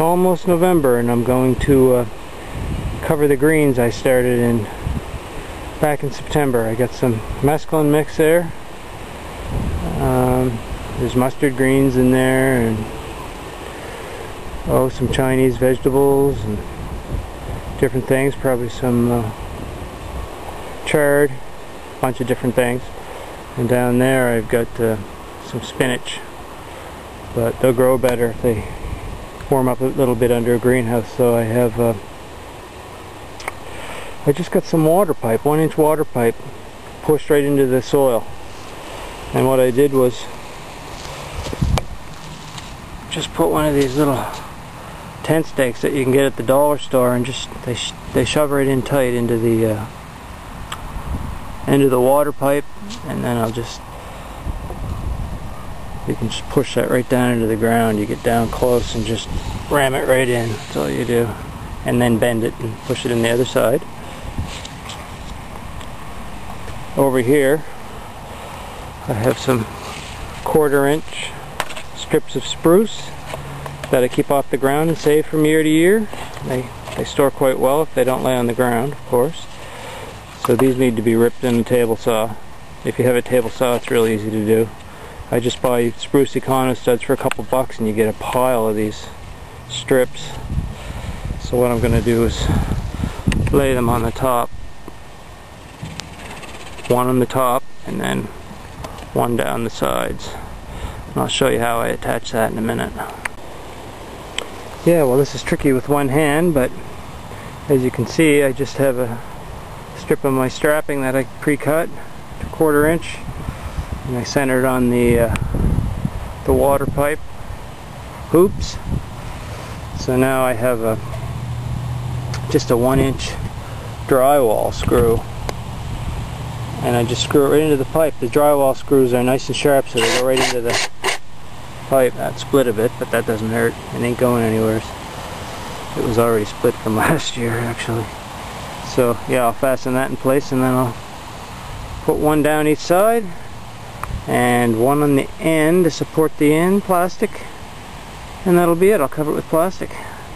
almost November, and I'm going to cover the greens I started in back in September. I got some mesclun mix there. There's mustard greens in there, and some Chinese vegetables and different things, probably some chard, a bunch of different things. And down there I've got some spinach, but they'll grow better if they warm up a little bit under a greenhouse. So I have I just got some water pipe, 1-inch water pipe, pushed right into the soil. And what I did was just put one of these little tent stakes that you can get at the dollar store, and just they shove right in tight into the water pipe, and then you can just push that right down into the ground. You get down close and just ram it right in. That's all you do, and then bend it and push it in the other side. Over here I have some 1/4-inch strips of spruce that I keep off the ground and save from year to year. They store quite well if they don't lay on the ground, of course. So these need to be ripped in a table saw. If you have a table saw, it's really easy to do. I just buy spruce econo studs for a couple bucks, and you get a pile of these strips. So what I'm going to do is lay them on the top. One on the top, and then one down the sides. And I'll show you how I attach that in a minute. Yeah, well, this is tricky with one hand, but as you can see, I just have a strip of my strapping that I pre-cut to 1/4-inch, and I center it on the water pipe hoops. So now I have just a 1-inch drywall screw, and I just screw it right into the pipe. The drywall screws are nice and sharp, so they go right into the pipe. That split a bit, but that doesn't hurt. It ain't going anywhere. It was already split from last year, actually. So yeah, I'll fasten that in place, and then I'll put one down each side and one on the end to support the end plastic, and that'll be it. I'll cover it with plastic.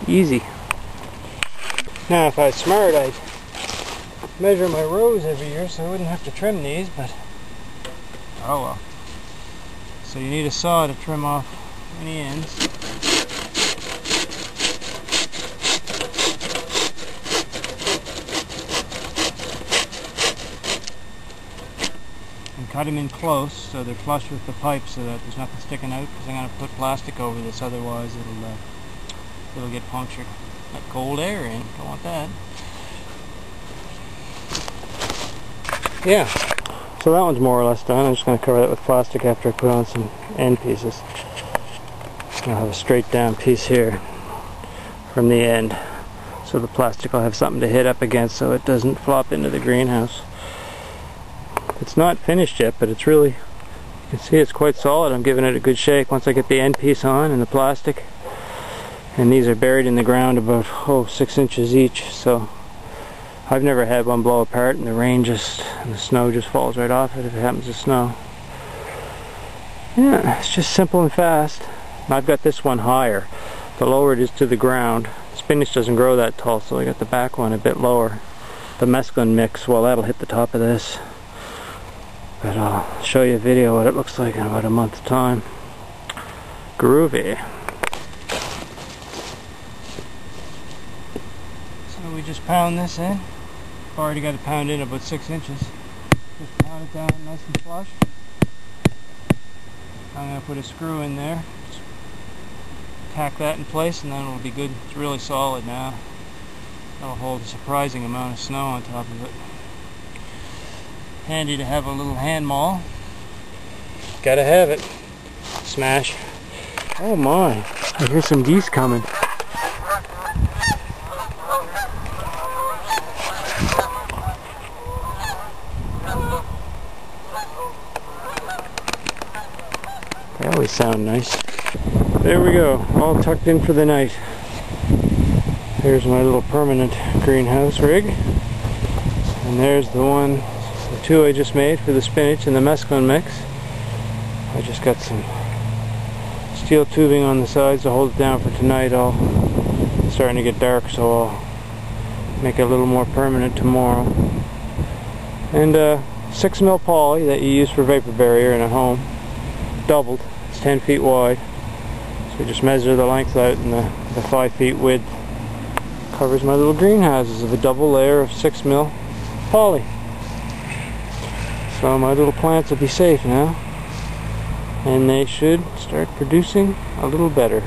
Easy. Now if I was smart, I'd measure my rows every year so I wouldn't have to trim these, but oh well. So you need a saw to trim off any ends. And cut them in close so they're flush with the pipe, so that there's nothing sticking out, because I'm going to put plastic over this, otherwise it'll get punctured. Let cold air in, don't want that. Yeah, so that one's more or less done. I'm just going to cover that with plastic after I put on some end pieces. I'll have a straight down piece here from the end, so the plastic will have something to hit up against so it doesn't flop into the greenhouse. It's not finished yet, but it's really, you can see it's quite solid. I'm giving it a good shake once I get the end piece on and the plastic. And these are buried in the ground about 6 inches each, so I've never had one blow apart, and the snow just falls right off it if it happens to snow. Yeah, it's just simple and fast. And I've got this one higher. The lower it is to the ground. Spinach doesn't grow that tall, so I got the back one a bit lower. The mesclun mix, well, that'll hit the top of this. But I'll show you a video what it looks like in about a month's time. Groovy. So we just pound this in. I've already got it pounded in about 6 inches. Just pound it down nice and flush. I'm going to put a screw in there. Just tack that in place, and then it'll be good. It's really solid now. That'll hold a surprising amount of snow on top of it. Handy to have a little hand maul. Gotta have it. Smash. Oh my, I hear some geese coming. They always sound nice. There we go, all tucked in for the night. Here's my little permanent greenhouse rig. And there's the two I just made for the spinach and the mesclun mix. I just got some steel tubing on the sides to hold it down for tonight. I'll starting to get dark, so I'll make it a little more permanent tomorrow. And 6mm poly that you use for vapor barrier in a home, doubled. It's 10 feet wide. So just measure the length out, and the 5 feet width covers my little greenhouses of a double layer of 6mm poly. So my little plants will be safe now, and they should start producing a little better.